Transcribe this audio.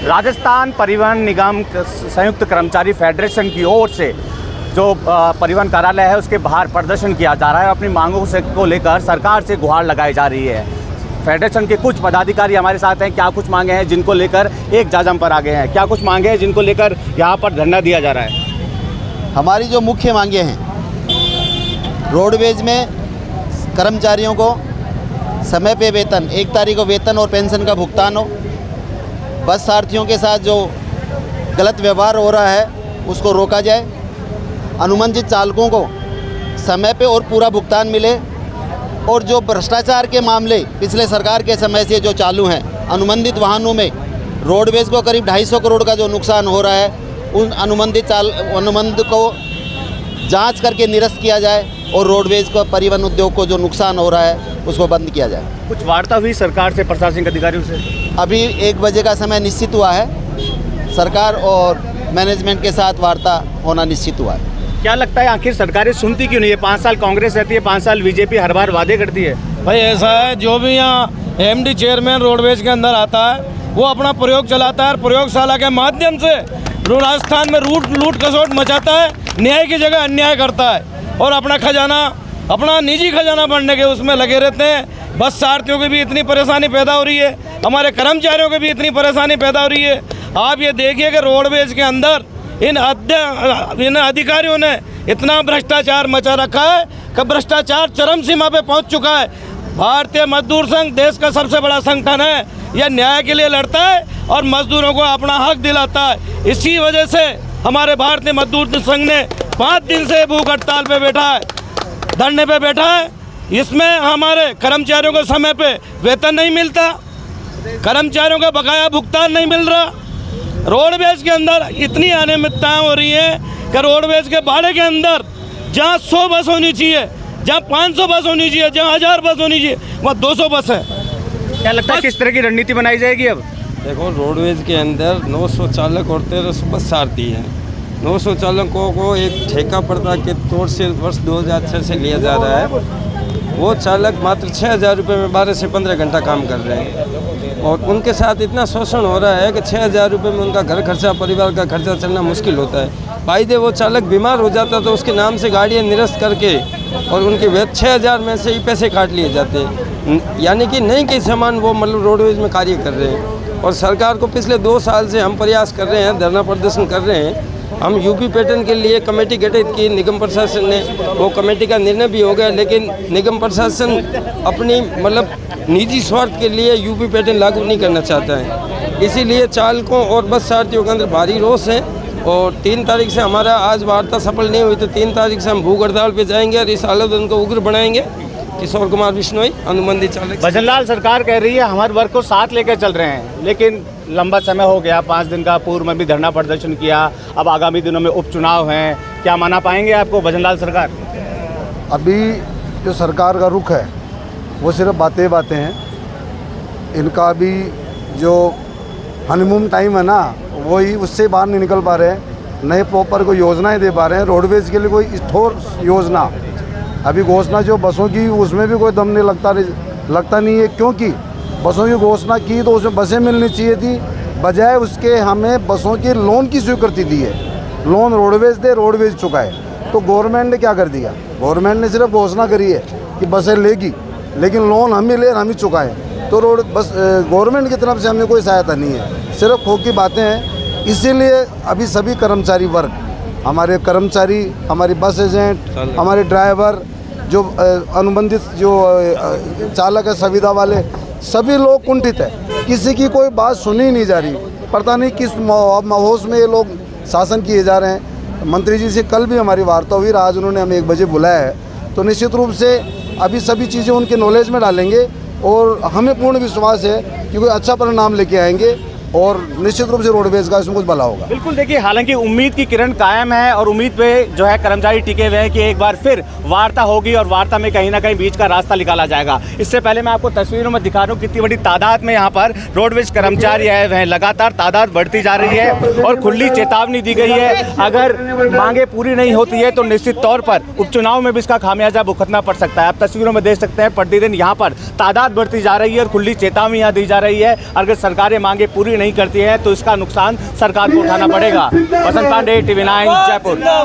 राजस्थान परिवहन निगम संयुक्त कर्मचारी फेडरेशन की ओर से जो परिवहन कार्यालय है उसके बाहर प्रदर्शन किया जा रहा है। अपनी मांगों से को लेकर सरकार से गुहार लगाई जा रही है। फेडरेशन के कुछ पदाधिकारी हमारे साथ हैं। क्या कुछ मांगे हैं जिनको लेकर एक जाजम पर आ गए हैं, क्या कुछ मांगे हैं जिनको लेकर यहाँ पर धरना दिया जा रहा है? हमारी जो मुख्य मांगे हैं, रोडवेज में कर्मचारियों को समय पे वेतन, 1 तारीख को वेतन और पेंशन का भुगतान हो। बस सारथियों के साथ जो गलत व्यवहार हो रहा है उसको रोका जाए। अनुबंधित चालकों को समय पे और पूरा भुगतान मिले। और जो भ्रष्टाचार के मामले पिछले सरकार के समय से जो चालू हैं, अनुबंधित वाहनों में रोडवेज को करीब 250 करोड़ का जो नुकसान हो रहा है, उन अनुबंध को जांच करके निरस्त किया जाए और रोडवेज को, परिवहन उद्योग को जो नुकसान हो रहा है उसको बंद किया जाए। कुछ वार्ता हुई सरकार से, प्रशासनिक अधिकारियों से? अभी 1 बजे का समय निश्चित हुआ है। सरकार और मैनेजमेंट के साथ वार्ता होना निश्चित हुआ है। क्या लगता है आखिर सरकारें सुनती क्यों नहीं है? 5 साल कांग्रेस रहती है, 5 साल बीजेपी हर बार वादे करती है। भाई ऐसा है, जो भी यहाँ एमडी चेयरमैन रोडवेज के अंदर आता है वो अपना प्रयोग चलाता है और प्रयोगशाला के माध्यम से राजस्थान में लूट खसोट मचाता है, न्याय की जगह अन्याय करता है और अपना खजाना, अपना निजी खजाना बढ़ने के उसमें लगे रहते हैं। बस सारथियों की भी इतनी परेशानी पैदा हो रही है, हमारे कर्मचारियों की भी इतनी परेशानी पैदा हो रही है। आप ये देखिए कि रोडवेज के अंदर इन अधिकारियों ने इतना भ्रष्टाचार मचा रखा है कि भ्रष्टाचार चरम सीमा पे पहुंच चुका है। भारतीय मजदूर संघ देश का सबसे बड़ा संगठन है, यह न्याय के लिए लड़ता है और मजदूरों को अपना हक दिलाता है। इसी वजह से हमारे भारतीय मजदूर संघ ने 5 दिन से भूख हड़ताल पे बैठा है, धरने पे बैठा है। इसमें हमारे कर्मचारियों को समय पे वेतन नहीं मिलता, कर्मचारियों का बकाया भुगतान नहीं मिल रहा। रोडवेज के अंदर इतनी अनियमितताएं हो रही हैं कि रोडवेज के भाड़े के अंदर जहां 100 बस होनी चाहिए, जहां 500 बस होनी चाहिए, जहां 1000 बस होनी चाहिए, वहाँ 200 बस है। क्या लगता है किस तरह की रणनीति बनाई जाएगी अब? देखो, रोडवेज के अंदर 900 चालक और 1300 बस सारथी हैं। 900 चालकों को एक ठेका प्रथा के तौर से वर्ष 2006 से लिया जा रहा है। वो चालक मात्र 6000 रुपये में 12 से 15 घंटा काम कर रहे हैं और उनके साथ इतना शोषण हो रहा है कि 6000 रुपये में उनका घर खर्चा, परिवार का खर्चा चलना मुश्किल होता है। फायदे वो चालक बीमार हो जाता तो उसके नाम से गाड़ियाँ निरस्त करके और उनके 6000 में से ही पैसे काट लिए जाते हैं। यानी कि नहीं कि समान वो मतलब रोडवेज में कार्य कर रहे हैं। और सरकार को पिछले 2 साल से हम प्रयास कर रहे हैं, धरना प्रदर्शन कर रहे हैं। हम यूपी पैटर्न के लिए कमेटी गठित की निगम प्रशासन ने, वो कमेटी का निर्णय भी हो गया, लेकिन निगम प्रशासन अपनी मतलब निजी स्वार्थ के लिए यूपी पैटर्न लागू नहीं करना चाहता है। इसीलिए चालकों और बस सारथियों के अंदर भारी रोष है और 3 तारीख से हमारा आज वार्ता सफल नहीं हुई तो 3 तारीख से हम भूख हड़ताल पे जाएंगे और इस आंदोलन को उग्र बनाएंगे। किशोर कुमार बिश्नोई, अनुबंधित चालक। भजनलाल, सरकार कह रही है हमारे वर्ग को साथ लेकर चल रहे हैं, लेकिन लंबा समय हो गया, 5 दिन का पूर्व में भी धरना प्रदर्शन किया, अब आगामी दिनों में उपचुनाव हैं, क्या मना पाएंगे आपको भजनलाल सरकार? अभी जो सरकार का रुख है वो सिर्फ बातें हैं। इनका अभी जो हनीमून टाइम है ना, वही उससे बाहर नहीं निकल पा रहे हैं। नए प्रॉपर कोई योजनाएं दे पा रहे हैं रोडवेज के लिए, कोई ठोस योजना अभी घोषणा जो बसों की, उसमें भी कोई दम नहीं लगता नहीं है। क्योंकि बसों की घोषणा की तो उसमें बसें मिलनी चाहिए थी, बजाय उसके हमें बसों की लोन की स्वीकृति दी है। लोन रोडवेज दे, रोडवेज चुकाए। तो गवर्नमेंट ने क्या कर दिया? गवर्नमेंट ने सिर्फ घोषणा करी है कि बसें लेगी, लेकिन लोन हम ही ले, हम ही चुकाएं। तो गवर्नमेंट की तरफ से हमें कोई सहायता नहीं है, सिर्फ खोखी बातें हैं। इसीलिए अभी सभी कर्मचारी वर्ग, हमारे कर्मचारी, हमारी बस एजेंट, हमारे ड्राइवर, जो अनुबंधित जो चालक है, सुविधा वाले, सभी लोग कुंठित है। किसी की कोई बात सुनी नहीं जा रही। पता नहीं किस महोस में ये लोग शासन किए जा रहे हैं। मंत्री जी से कल भी हमारी वार्ता हुई, आज उन्होंने हमें 1 बजे बुलाया है। तो निश्चित रूप से अभी सभी चीज़ें उनके नॉलेज में डालेंगे और हमें पूर्ण विश्वास है कि कोई अच्छा परिणाम लेके आएंगे और निश्चित रूप से रोडवेज का इसमें कुछ भला होगा। बिल्कुल, देखिए, हालांकि उम्मीद की किरण कायम है और उम्मीद पे जो है कर्मचारी टिके हुए हैं कि एक बार फिर वार्ता होगी और वार्ता में कहीं ना कहीं बीच का रास्ता निकाला जाएगा। इससे पहले मैं आपको तस्वीरों में दिखा रहा हूँ कितनी बड़ी तादाद में यहाँ पर रोडवेज कर्मचारी आए हुए हैं। लगातार तादाद बढ़ती जा रही है और खुली चेतावनी दी गई है, अगर मांगे पूरी नहीं होती है तो निश्चित तौर पर उपचुनाव में भी इसका खामियाजा भुगतना पड़ सकता है। आप तस्वीरों में देख सकते हैं प्रतिदिन यहाँ पर तादाद बढ़ती जा रही है और खुली चेतावनियाँ दी जा रही है, अगर सरकारें मांगे पूरी नहीं नहीं करती है तो इसका नुकसान सरकार को उठाना पड़ेगा। वसंत पांडे, TV9 जयपुर।